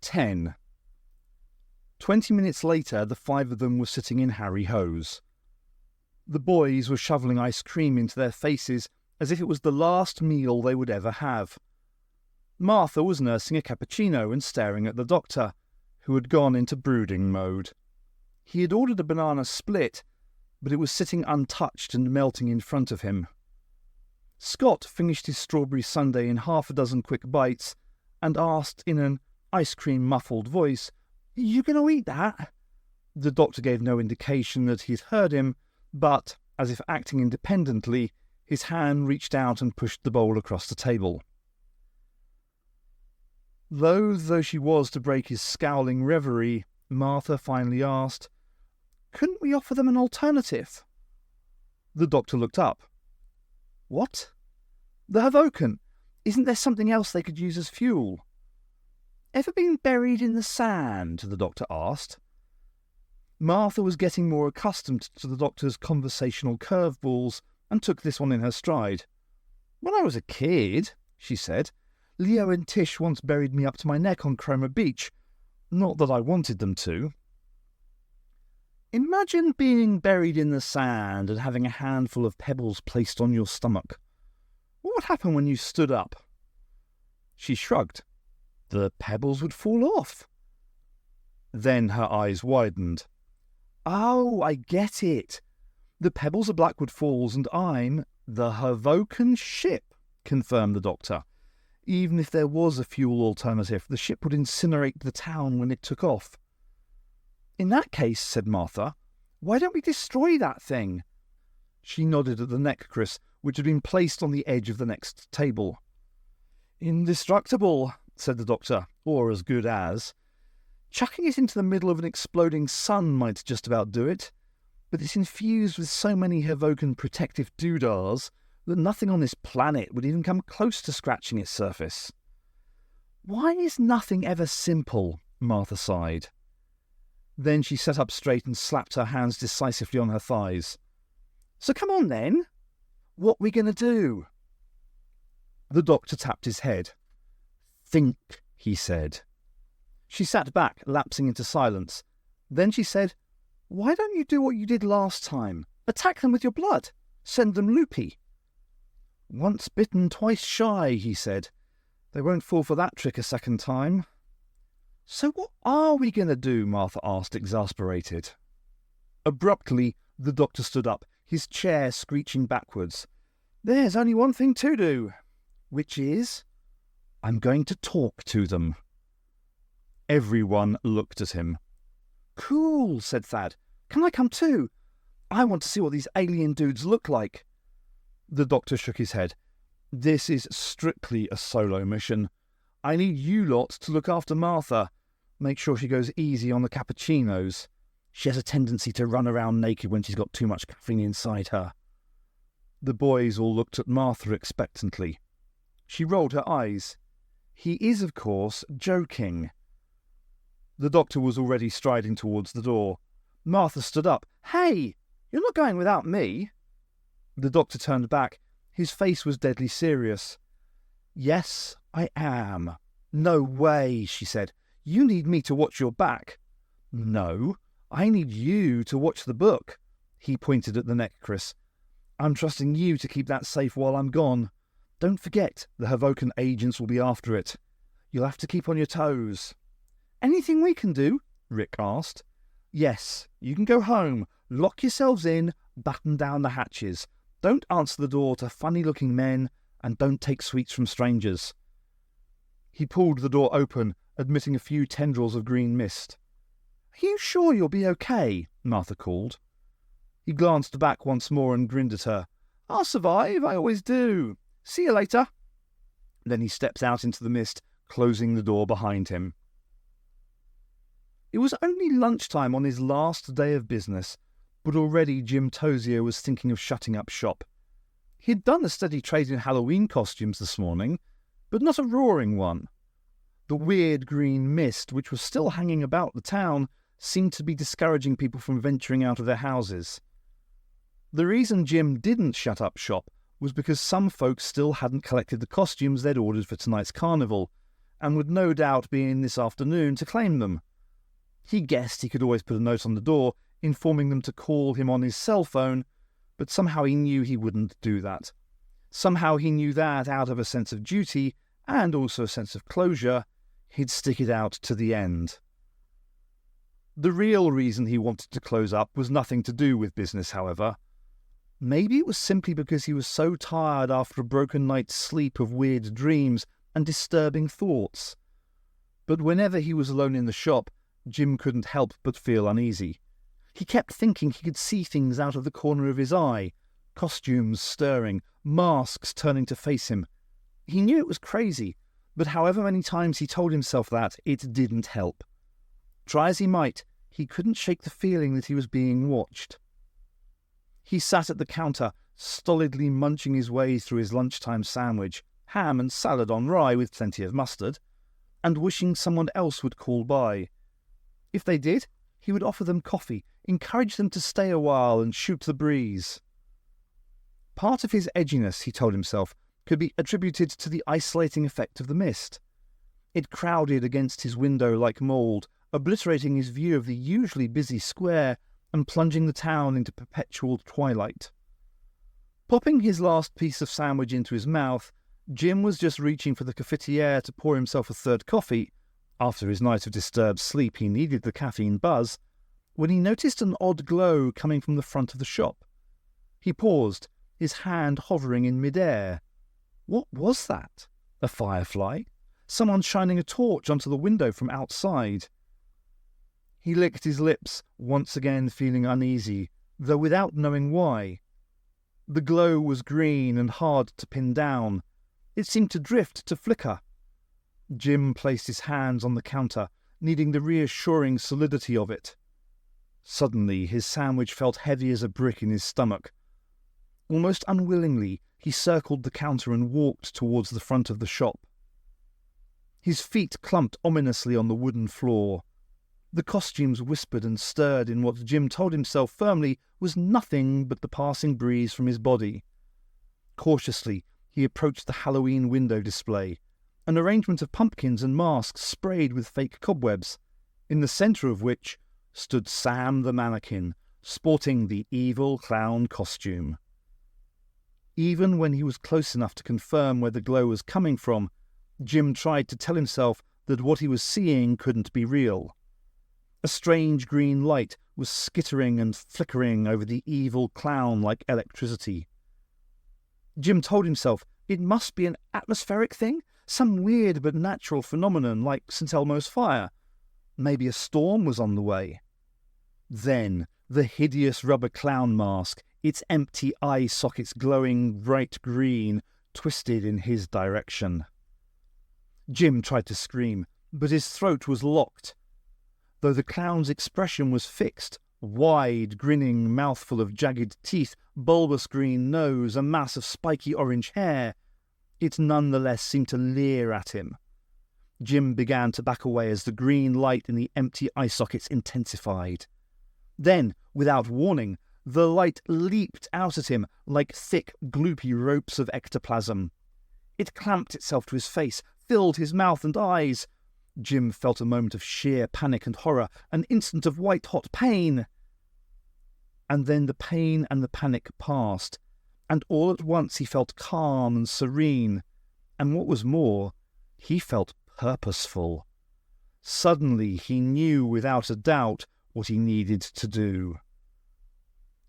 10. 20 minutes later, the five of them were sitting in Harry Ho's. The boys were shoveling ice cream into their faces as if it was the last meal they would ever have. Martha was nursing a cappuccino and staring at the doctor, who had gone into brooding mode. He had ordered a banana split, but it was sitting untouched and melting in front of him. Scott finished his strawberry sundae in half a dozen quick bites and asked in an ice-cream-muffled voice, "You going to eat that?" The doctor gave no indication that he'd heard him, but, as if acting independently, his hand reached out and pushed the bowl across the table. Loath though she was to break his scowling reverie, Martha finally asked, "Couldn't we offer them an alternative?" The doctor looked up. "What?" "The Hoboken. Isn't there something else they could use as fuel?" "Ever been buried in the sand?" the doctor asked. Martha was getting more accustomed to the doctor's conversational curveballs and took this one in her stride. "When I was a kid," she said, "Leo and Tish once buried me up to my neck on Cromer Beach. Not that I wanted them to." "Imagine being buried in the sand and having a handful of pebbles placed on your stomach. What would happen when you stood up?" She shrugged. "The pebbles would fall off." Then her eyes widened. "Oh, I get it. The pebbles are Blackwood Falls and I'm the Hoboken ship," confirmed the doctor. "Even if there was a fuel alternative, the ship would incinerate the town when it took off." "In that case," said Martha, "why don't we destroy that thing?" She nodded at the necklace, which had been placed on the edge of the next table. "Indestructible," said the doctor, "or as good as. Chucking it into the middle of an exploding sun might just about do it, but it's infused with so many Hoboken protective doodahs that nothing on this planet would even come close to scratching its surface." "Why is nothing ever simple?" Martha sighed. Then she sat up straight and slapped her hands decisively on her thighs. "So come on then. What we going to do?" The doctor tapped his head. "Think," he said. She sat back, lapsing into silence. Then she said, "Why don't you do what you did last time? Attack them with your blood. Send them loopy." "Once bitten, twice shy," he said. "They won't fall for that trick a second time." "So what are we going to do?" Martha asked, exasperated. Abruptly, the doctor stood up, his chair screeching backwards. "There's only one thing to do." "Which is?" "I'm going to talk to them." Everyone looked at him. "Cool," said Thad. "Can I come too? I want to see what these alien dudes look like." The doctor shook his head. "This is strictly a solo mission. I need you lot to look after Martha. Make sure she goes easy on the cappuccinos. She has a tendency to run around naked when she's got too much caffeine inside her." The boys all looked at Martha expectantly. She rolled her eyes. "He is, of course, joking." The doctor was already striding towards the door. Martha stood up. "Hey, you're not going without me." The doctor turned back. His face was deadly serious. "Yes, I am." "No way," she said. "You need me to watch your back." "No, I need you to watch the book." He pointed at the necklace. "I'm trusting you to keep that safe while I'm gone. Don't forget, the Hoboken agents will be after it. You'll have to keep on your toes." "Anything we can do?" Rick asked. "Yes, you can go home, lock yourselves in, batten down the hatches. Don't answer the door to funny-looking men, and don't take sweets from strangers." He pulled the door open, admitting a few tendrils of green mist. "Are you sure you'll be okay?" Martha called. He glanced back once more and grinned at her. "I'll survive, I always do. See you later." Then he stepped out into the mist, closing the door behind him. It was only lunchtime on his last day of business, but already Jim Tozier was thinking of shutting up shop. He'd done a steady trade in Halloween costumes this morning, but not a roaring one. The weird green mist, which was still hanging about the town, seemed to be discouraging people from venturing out of their houses. The reason Jim didn't shut up shop was because some folks still hadn't collected the costumes they'd ordered for tonight's carnival, and would no doubt be in this afternoon to claim them. He guessed he could always put a note on the door informing them to call him on his cell phone, but somehow he knew he wouldn't do that. Somehow he knew that, out of a sense of duty and also a sense of closure, he'd stick it out to the end. The real reason he wanted to close up was nothing to do with business, however. Maybe it was simply because he was so tired after a broken night's sleep of weird dreams and disturbing thoughts. But whenever he was alone in the shop, Jim couldn't help but feel uneasy. He kept thinking he could see things out of the corner of his eye, costumes stirring, masks turning to face him. He knew it was crazy, but however many times he told himself that, it didn't help. Try as he might, he couldn't shake the feeling that he was being watched. He sat at the counter, stolidly munching his way through his lunchtime sandwich, ham and salad on rye with plenty of mustard, and wishing someone else would call by. If they did, he would offer them coffee, encourage them to stay a while and shoot the breeze. Part of his edginess, he told himself, could be attributed to the isolating effect of the mist. It crowded against his window like mould, obliterating his view of the usually busy square and plunging the town into perpetual twilight. Popping his last piece of sandwich into his mouth, Jim was just reaching for the cafetiere to pour himself a third coffee. After his night of disturbed sleep, he needed the caffeine buzz, when he noticed an odd glow coming from the front of the shop. He paused, his hand hovering in mid-air. What was that? A firefly? Someone shining a torch onto the window from outside? He licked his lips, once again feeling uneasy, though without knowing why. The glow was green and hard to pin down. It seemed to drift, to flicker. Jim placed his hands on the counter, needing the reassuring solidity of it. Suddenly, his sandwich felt heavy as a brick in his stomach. Almost unwillingly, he circled the counter and walked towards the front of the shop. His feet clumped ominously on the wooden floor. The costumes whispered and stirred in what Jim told himself firmly was nothing but the passing breeze from his body. Cautiously, he approached the Halloween window display, an arrangement of pumpkins and masks sprayed with fake cobwebs, in the centre of which stood Sam the mannequin, sporting the evil clown costume. Even when he was close enough to confirm where the glow was coming from, Jim tried to tell himself that what he was seeing couldn't be real. A strange green light was skittering and flickering over the evil clown like electricity. Jim told himself it must be an atmospheric thing, some weird but natural phenomenon like St. Elmo's fire. Maybe a storm was on the way. Then the hideous rubber clown mask, its empty eye sockets glowing bright green, twisted in his direction. Jim tried to scream, but his throat was locked. Though the clown's expression was fixed, wide, grinning mouthful of jagged teeth, bulbous green nose, a mass of spiky orange hair, it nonetheless seemed to leer at him. Jim began to back away as the green light in the empty eye sockets intensified. Then, without warning, the light leaped out at him like thick, gloopy ropes of ectoplasm. It clamped itself to his face, filled his mouth and eyes. Jim felt a moment of sheer panic and horror, an instant of white-hot pain. And then the pain and the panic passed, and all at once he felt calm and serene, and what was more, he felt purposeful. Suddenly he knew without a doubt what he needed to do.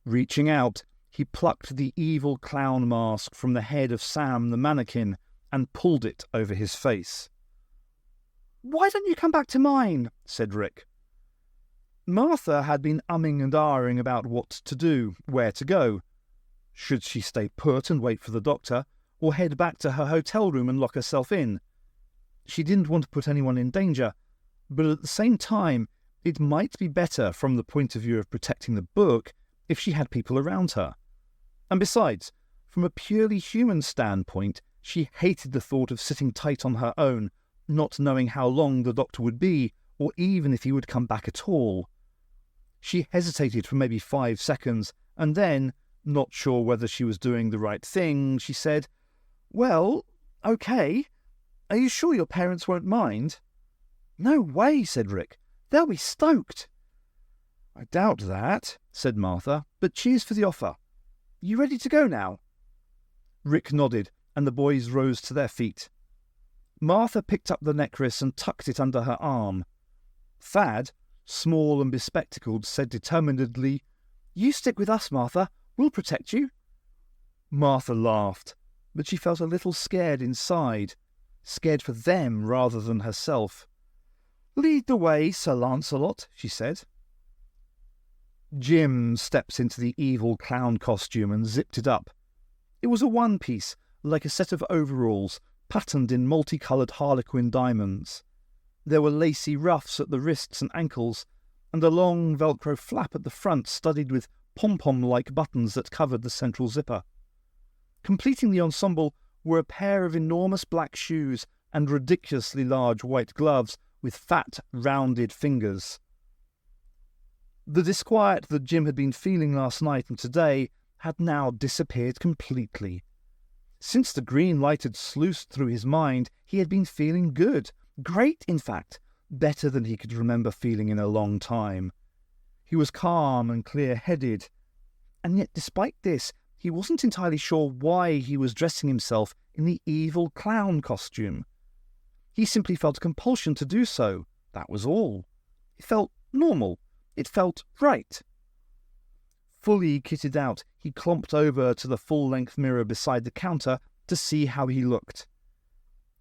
Reaching out, he plucked the evil clown mask from the head of Sam the mannequin and pulled it over his face. "Why don't you come back to mine?" said Rick. Martha had been umming and ahhing about what to do, where to go. Should she stay put and wait for the doctor, or head back to her hotel room and lock herself in? She didn't want to put anyone in danger, but at the same time, it might be better from the point of view of protecting the book if she had people around her. And besides, from a purely human standpoint, she hated the thought of sitting tight on her own, not knowing how long the doctor would be, or even if he would come back at all. She hesitated for maybe 5 seconds, and then, not sure whether she was doing the right thing, she said, "Well, okay. Are you sure your parents won't mind?" "No way," said Rick. "They'll be stoked." "I doubt that," said Martha, "but cheers for the offer. You ready to go now?" Rick nodded, and the boys rose to their feet. Martha picked up the necklace and tucked it under her arm. Thad, small and bespectacled, said determinedly, "You stick with us, Martha. We'll protect you." Martha laughed, but she felt a little scared inside, scared for them rather than herself. "Lead the way, Sir Lancelot," she said. Jim stepped into the evil clown costume and zipped it up. It was a one-piece, like a set of overalls, patterned in multicoloured harlequin diamonds. There were lacy ruffs at the wrists and ankles, and a long Velcro flap at the front studded with pom-pom-like buttons that covered the central zipper. Completing the ensemble were a pair of enormous black shoes and ridiculously large white gloves with fat, rounded fingers. The disquiet that Jim had been feeling last night and today had now disappeared completely. Since the green light had sluiced through his mind, he had been feeling good. Great, in fact. Better than he could remember feeling in a long time. He was calm and clear-headed. And yet, despite this, he wasn't entirely sure why he was dressing himself in the evil clown costume. He simply felt a compulsion to do so. That was all. It felt normal. It felt right. Fully kitted out, he clomped over to the full-length mirror beside the counter to see how he looked.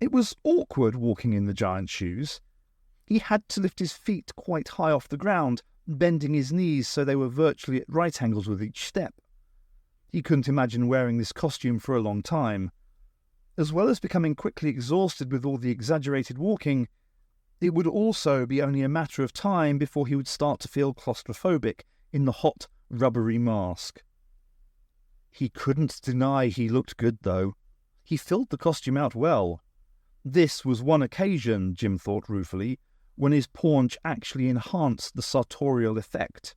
It was awkward walking in the giant shoes. He had to lift his feet quite high off the ground, bending his knees so they were virtually at right angles with each step. He couldn't imagine wearing this costume for a long time. As well as becoming quickly exhausted with all the exaggerated walking, it would also be only a matter of time before he would start to feel claustrophobic in the hot, rubbery mask. He couldn't deny he looked good, though. He filled the costume out well. This was one occasion, Jim thought ruefully, when his paunch actually enhanced the sartorial effect.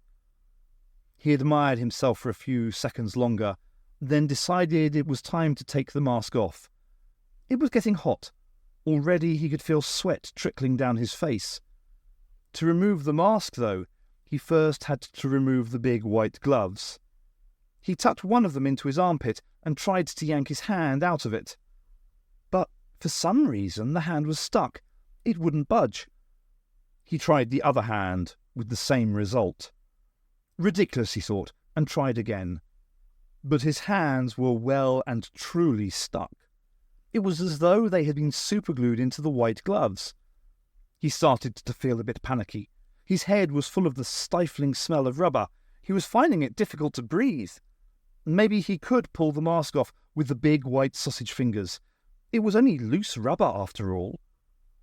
He admired himself for a few seconds longer, then decided it was time to take the mask off. It was getting hot. Already he could feel sweat trickling down his face. To remove the mask, though, he first had to remove the big white gloves. He tucked one of them into his armpit and tried to yank his hand out of it. But for some reason the hand was stuck. It wouldn't budge. He tried the other hand, with the same result. Ridiculous, he thought, and tried again. But his hands were well and truly stuck. It was as though they had been superglued into the white gloves. He started to feel a bit panicky. His head was full of the stifling smell of rubber. He was finding it difficult to breathe. Maybe he could pull the mask off with the big white sausage fingers. It was only loose rubber after all.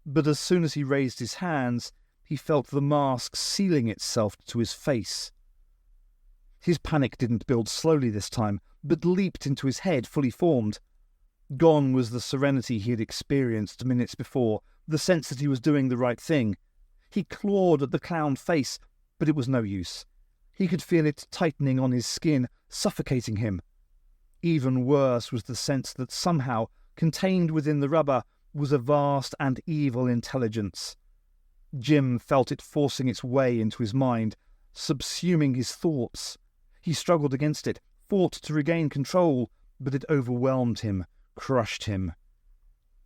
But as soon as he raised his hands, he felt the mask sealing itself to his face. His panic didn't build slowly this time, but leaped into his head fully formed. Gone was the serenity he had experienced minutes before, the sense that he was doing the right thing. He clawed at the clown face, but it was no use. He could feel it tightening on his skin, suffocating him. Even worse was the sense that somehow, contained within the rubber, was a vast and evil intelligence. Jim felt it forcing its way into his mind, subsuming his thoughts. He struggled against it, fought to regain control, but it overwhelmed him, crushed him.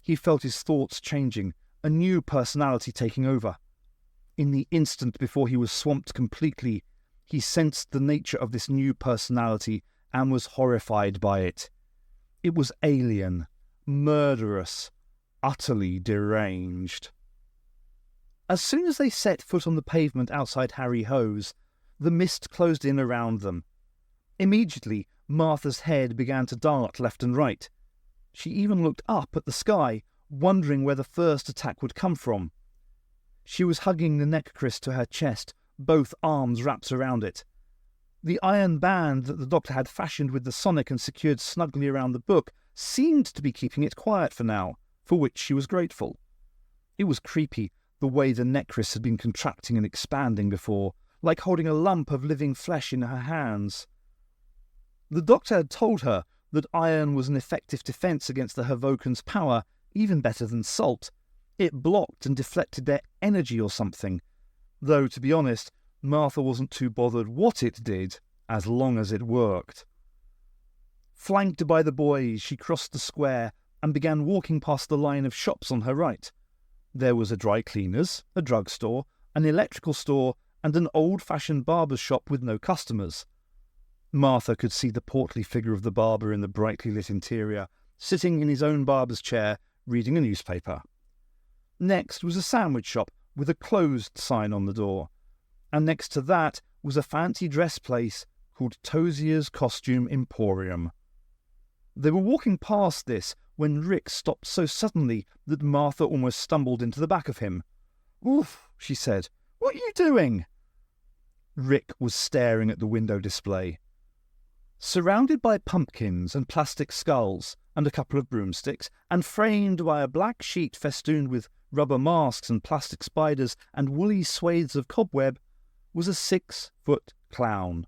He felt his thoughts changing, a new personality taking over. In the instant before he was swamped completely, he sensed the nature of this new personality and was horrified by it. It was alien, murderous, utterly deranged. As soon as they set foot on the pavement outside Harry Ho's, the mist closed in around them. Immediately, Martha's head began to dart left and right. She even looked up at the sky, wondering where the first attack would come from. She was hugging the necklace to her chest, both arms wrapped around it. The iron band that the doctor had fashioned with the sonic and secured snugly around the book seemed to be keeping it quiet for now, for which she was grateful. It was creepy, the way the necklace had been contracting and expanding before, like holding a lump of living flesh in her hands. The doctor had told her that iron was an effective defence against the Havocan's power, even better than salt. It blocked and deflected their energy or something. Though, to be honest, Martha wasn't too bothered what it did, as long as it worked. Flanked by the boys, she crossed the square and began walking past the line of shops on her right. There was a dry cleaner's, a drugstore, an electrical store, and an old-fashioned barber's shop with no customers. Martha could see the portly figure of the barber in the brightly lit interior, sitting in his own barber's chair, reading a newspaper. Next was a sandwich shop with a closed sign on the door, and next to that was a fancy dress place called Tozier's Costume Emporium. They were walking past this when Rick stopped so suddenly that Martha almost stumbled into the back of him. "Oof," she said. "What are you doing?" Rick was staring at the window display. Surrounded by pumpkins and plastic skulls and a couple of broomsticks, and framed by a black sheet festooned with rubber masks and plastic spiders and woolly swathes of cobweb, was a 6-foot clown.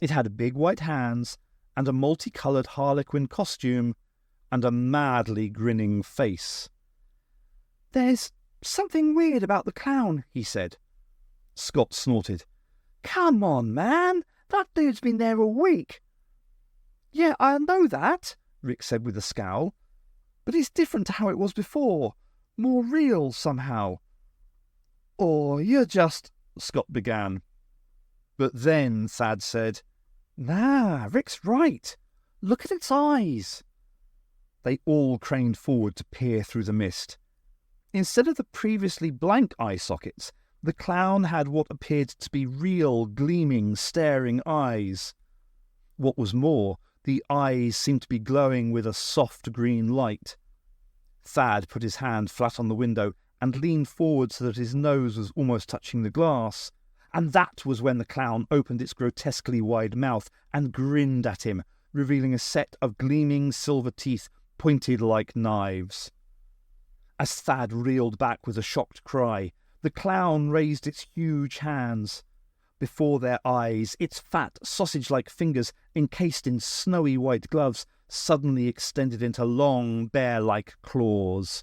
It had big white hands and a multicoloured harlequin costume and a madly grinning face. "There's something weird about the clown," he said. Scott snorted. "Come on, man! That dude's been there all week." "Yeah, I know that," Rick said with a scowl. "But it's different to how it was before. More real, somehow." "Or you're just—" Scott began. But then Thad said, "Nah, Rick's right. Look at its eyes." They all craned forward to peer through the mist. Instead of the previously blank eye sockets, the clown had what appeared to be real, gleaming, staring eyes. What was more, the eyes seemed to be glowing with a soft green light. Thad put his hand flat on the window and leaned forward so that his nose was almost touching the glass, and that was when the clown opened its grotesquely wide mouth and grinned at him, revealing a set of gleaming silver teeth pointed like knives. As Thad reeled back with a shocked cry, the clown raised its huge hands. Before their eyes, its fat, sausage-like fingers, encased in snowy white gloves, suddenly extended into long, bear-like claws.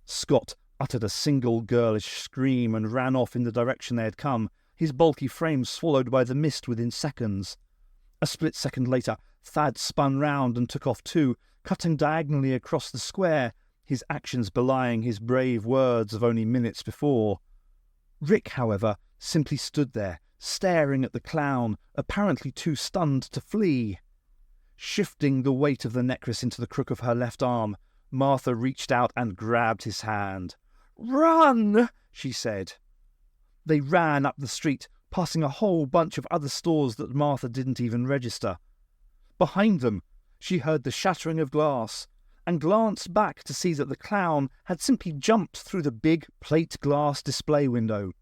Scott uttered a single girlish scream and ran off in the direction they had come, his bulky frame swallowed by the mist within seconds. A split second later, Thad spun round and took off too, cutting diagonally across the square, his actions belying his brave words of only minutes before. Rick, however, simply stood there, staring at the clown, apparently too stunned to flee. Shifting the weight of the necklace into the crook of her left arm, Martha reached out and grabbed his hand. "Run!" she said. They ran up the street, passing a whole bunch of other stores that Martha didn't even register. Behind them, she heard the shattering of glass, and glanced back to see that the clown had simply jumped through the big plate glass display window.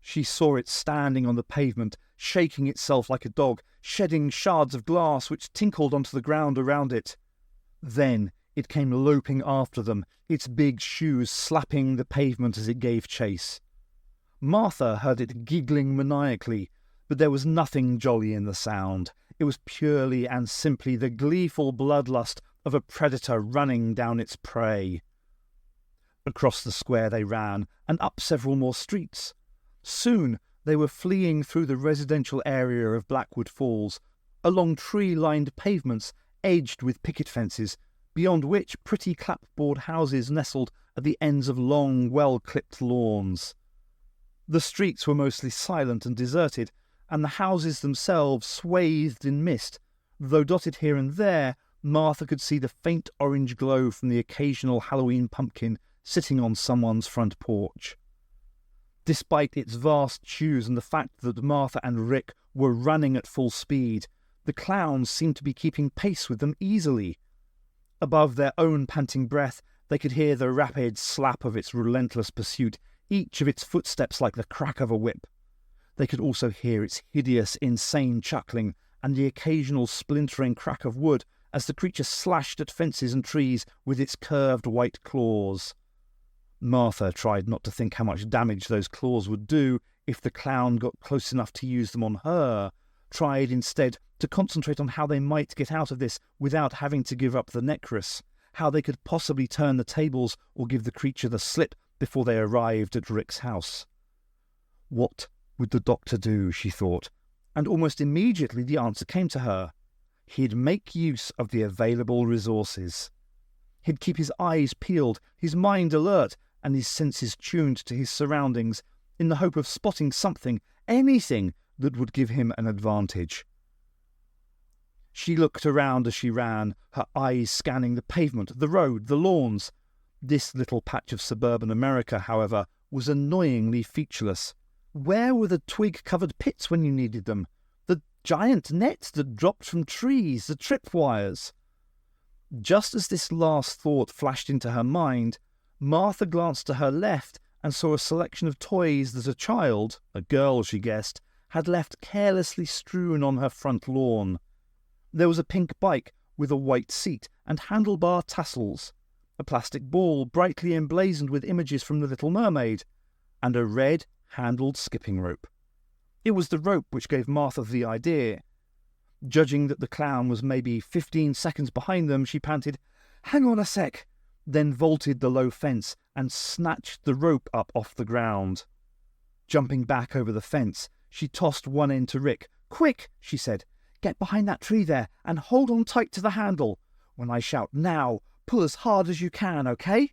She saw it standing on the pavement, shaking itself like a dog, shedding shards of glass which tinkled onto the ground around it. Then it came loping after them, its big shoes slapping the pavement as it gave chase. Martha heard it giggling maniacally, but there was nothing jolly in the sound. It was purely and simply the gleeful bloodlust of a predator running down its prey. Across the square they ran, and up several more streets. Soon they were fleeing through the residential area of Blackwood Falls, along tree-lined pavements edged with picket fences, beyond which pretty clapboard houses nestled at the ends of long, well-clipped lawns. The streets were mostly silent and deserted, and the houses themselves swathed in mist, though dotted here and there Martha could see the faint orange glow from the occasional Halloween pumpkin sitting on someone's front porch. Despite its vast shoes and the fact that Martha and Rick were running at full speed, the clowns seemed to be keeping pace with them easily. Above their own panting breath, they could hear the rapid slap of its relentless pursuit, each of its footsteps like the crack of a whip. They could also hear its hideous, insane chuckling and the occasional splintering crack of wood as the creature slashed at fences and trees with its curved white claws. Martha tried not to think how much damage those claws would do if the clown got close enough to use them on her, tried instead to concentrate on how they might get out of this without having to give up the necklace, how they could possibly turn the tables or give the creature the slip before they arrived at Rick's house. What would the doctor do, she thought, and almost immediately the answer came to her. He'd make use of the available resources. He'd keep his eyes peeled, his mind alert, and his senses tuned to his surroundings in the hope of spotting something, anything, that would give him an advantage. She looked around as she ran, her eyes scanning the pavement, the road, the lawns. This little patch of suburban America, however, was annoyingly featureless. Where were the twig-covered pits when you needed them? The giant nets that dropped from trees, the tripwires? Just as this last thought flashed into her mind, Martha glanced to her left and saw a selection of toys that a child, a girl she guessed, had left carelessly strewn on her front lawn. There was a pink bike with a white seat and handlebar tassels, a plastic ball brightly emblazoned with images from The Little Mermaid, and a red-handled skipping rope. It was the rope which gave Martha the idea. Judging that the clown was maybe 15 seconds behind them, she panted, "Hang on a sec," then vaulted the low fence and snatched the rope up off the ground. Jumping back over the fence, she tossed one end to Rick. "Quick," she said, "get behind that tree there and hold on tight to the handle. When I shout now, pull as hard as you can, okay?"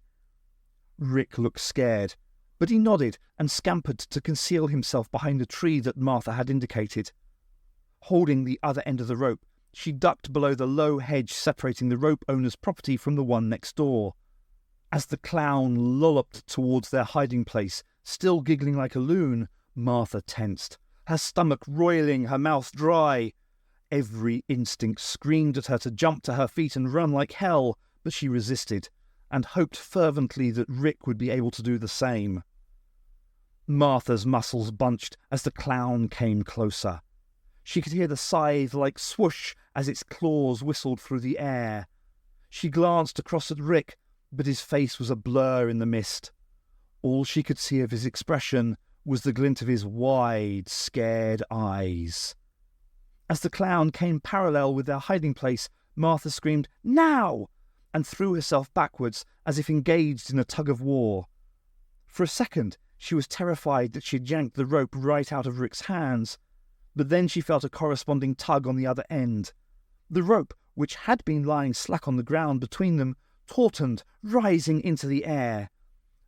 Rick looked scared, but he nodded and scampered to conceal himself behind the tree that Martha had indicated. Holding the other end of the rope, she ducked below the low hedge separating the rope owner's property from the one next door. As the clown lolloped towards their hiding place, still giggling like a loon, Martha tensed, her stomach roiling, her mouth dry. Every instinct screamed at her to jump to her feet and run like hell, but she resisted, and hoped fervently that Rick would be able to do the same. Martha's muscles bunched as the clown came closer. She could hear the scythe-like swoosh as its claws whistled through the air. She glanced across at Rick, but his face was a blur in the mist. All she could see of his expression was the glint of his wide, scared eyes. As the clown came parallel with their hiding place, Martha screamed, "Now!" and threw herself backwards as if engaged in a tug-of-war. For a second, she was terrified that she had yanked the rope right out of Rick's hands, but then she felt a corresponding tug on the other end. The rope, which had been lying slack on the ground between them, tautened, rising into the air.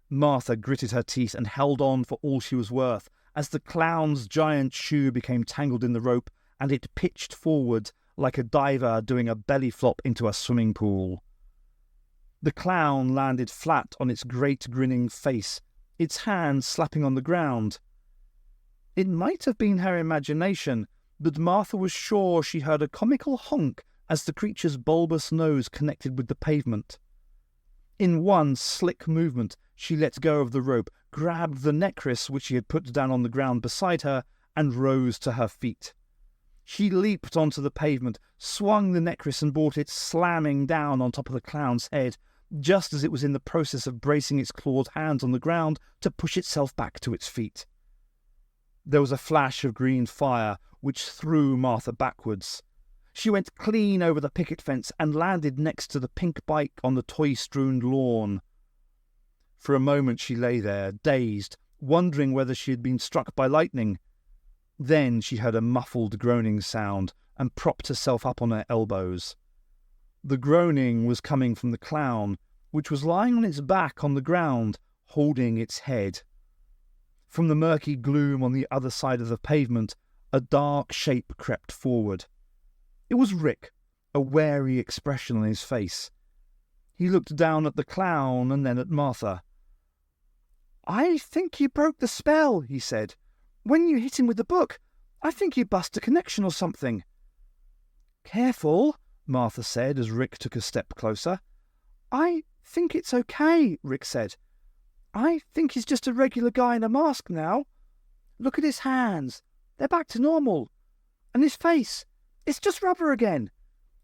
Martha gritted her teeth and held on for all she was worth as the clown's giant shoe became tangled in the rope and it pitched forward like a diver doing a belly flop into a swimming pool. The clown landed flat on its great grinning face, its hands slapping on the ground. It might have been her imagination, but Martha was sure she heard a comical honk as the creature's bulbous nose connected with the pavement. In one slick movement, she let go of the rope, grabbed the necklace which she had put down on the ground beside her, and rose to her feet. She leaped onto the pavement, swung the necklace and brought it slamming down on top of the clown's head, just as it was in the process of bracing its clawed hands on the ground to push itself back to its feet. There was a flash of green fire which threw Martha backwards. She went clean over the picket fence and landed next to the pink bike on the toy-strewn lawn. For a moment she lay there, dazed, wondering whether she had been struck by lightning. Then she heard a muffled groaning sound and propped herself up on her elbows. The groaning was coming from the clown, which was lying on its back on the ground, holding its head. From the murky gloom on the other side of the pavement, a dark shape crept forward. It was Rick, a wary expression on his face. He looked down at the clown and then at Martha. "I think you broke the spell," he said. "When you hit him with the book, I think you bust a connection or something." "Careful," Martha said as Rick took a step closer. "I think it's okay," Rick said. "I think he's just a regular guy in a mask now. Look at his hands. They're back to normal. And his face. It's just rubber again.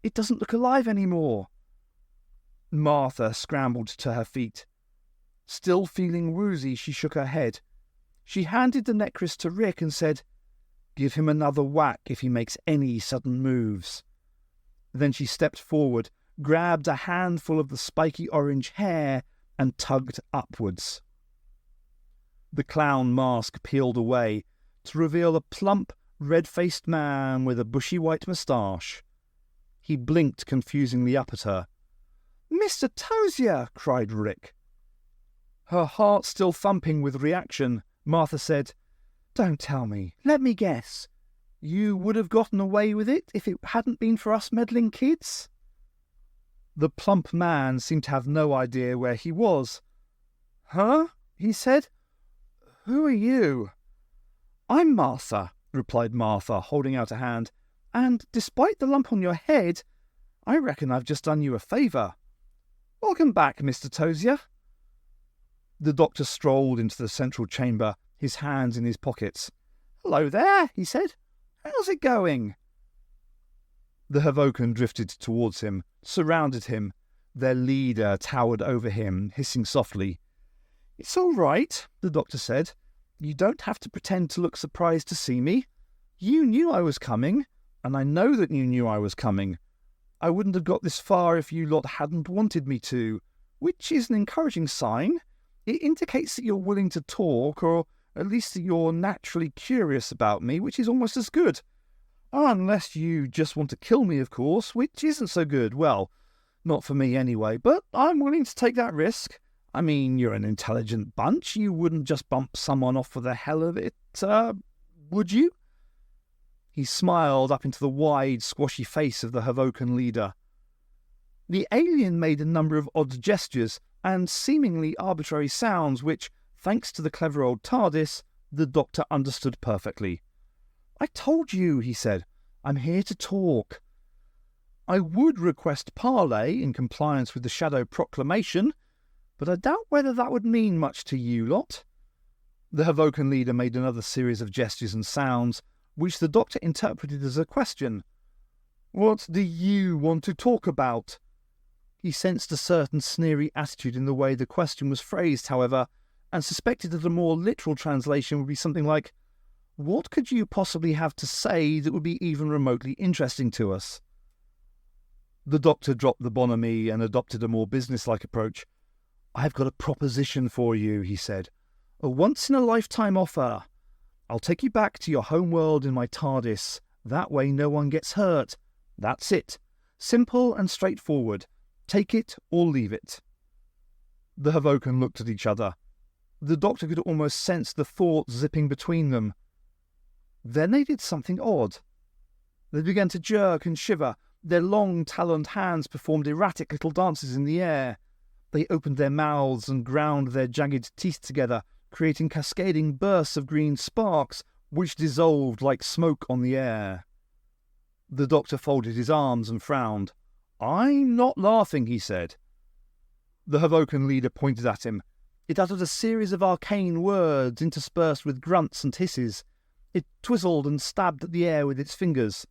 It doesn't look alive anymore." Martha scrambled to her feet. Still feeling woozy, she shook her head. She handed the necklace to Rick and said, "Give him another whack if he makes any sudden moves." Then she stepped forward, grabbed a handful of the spiky orange hair and tugged upwards. The clown mask peeled away to reveal a plump, red-faced man with a bushy white moustache. He blinked confusingly up at her. "Mr. Tozier!" cried Rick. Her heart still thumping with reaction, Martha said, "Don't tell me. Let me guess. You would have gotten away with it if it hadn't been for us meddling kids?" The plump man seemed to have no idea where he was. "Huh?" he said. "Who are you?" "I'm Martha," replied Martha, holding out a hand, "and despite the lump on your head, I reckon I've just done you a favour. Welcome back, Mr. Tozier." The doctor strolled into the central chamber, his hands in his pockets. "Hello there," he said. "How's it going?" The Havocan drifted towards him, surrounded him. Their leader towered over him, hissing softly. "It's all right," the doctor said. "You don't have to pretend to look surprised to see me. You knew I was coming, and I know that you knew I was coming. I wouldn't have got this far if you lot hadn't wanted me to, which is an encouraging sign. It indicates that you're willing to talk, or at least that you're naturally curious about me, which is almost as good. Unless you just want to kill me, of course, which isn't so good. Well, not for me anyway, but I'm willing to take that risk. I mean, you're an intelligent bunch. You wouldn't just bump someone off for the hell of it, would you?" He smiled up into the wide, squashy face of the Havocan leader. The alien made a number of odd gestures and seemingly arbitrary sounds which, thanks to the clever old TARDIS, the doctor understood perfectly. "I told you," he said. "I'm here to talk. I would request parley in compliance with the Shadow Proclamation, but I doubt whether that would mean much to you lot." The Havocan leader made another series of gestures and sounds, which the doctor interpreted as a question. "What do you want to talk about?" He sensed a certain sneery attitude in the way the question was phrased, however, and suspected that a more literal translation would be something like, "What could you possibly have to say that would be even remotely interesting to us?" The doctor dropped the bonhomie and adopted a more businesslike approach. "I've got a proposition for you," he said. "A once-in-a-lifetime offer. I'll take you back to your home world in my TARDIS. That way no one gets hurt. That's it. Simple and straightforward. Take it or leave it." The Havocan looked at each other. The doctor could almost sense the thoughts zipping between them. Then they did something odd. They began to jerk and shiver. Their long, taloned hands performed erratic little dances in the air. They opened their mouths and ground their jagged teeth together, creating cascading bursts of green sparks, which dissolved like smoke on the air. The doctor folded his arms and frowned. "I'm not laughing," he said. The Havocan leader pointed at him. It uttered a series of arcane words interspersed with grunts and hisses. It twizzled and stabbed at the air with its fingers.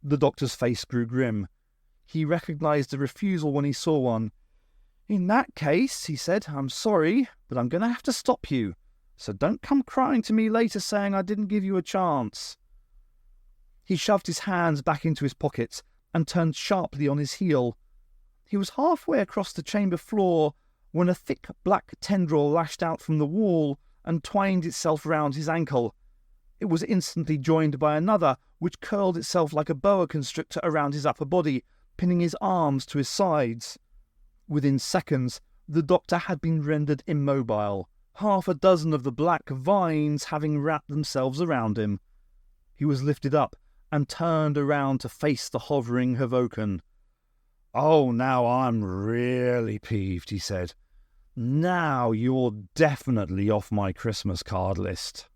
The doctor's face grew grim. He recognized a refusal when he saw one. "In that case," he said, "I'm sorry, but I'm going to have to stop you. So don't come crying to me later saying I didn't give you a chance." He shoved his hands back into his pockets and turned sharply on his heel. He was halfway across the chamber floor when a thick black tendril lashed out from the wall and twined itself round his ankle. It was instantly joined by another, which curled itself like a boa constrictor around his upper body, pinning his arms to his sides. Within seconds, the doctor had been rendered immobile, half a dozen of the black vines having wrapped themselves around him. He was lifted up and turned around to face the hovering Havocan. "Oh, now I'm really peeved," he said. "Now you're definitely off my Christmas card list."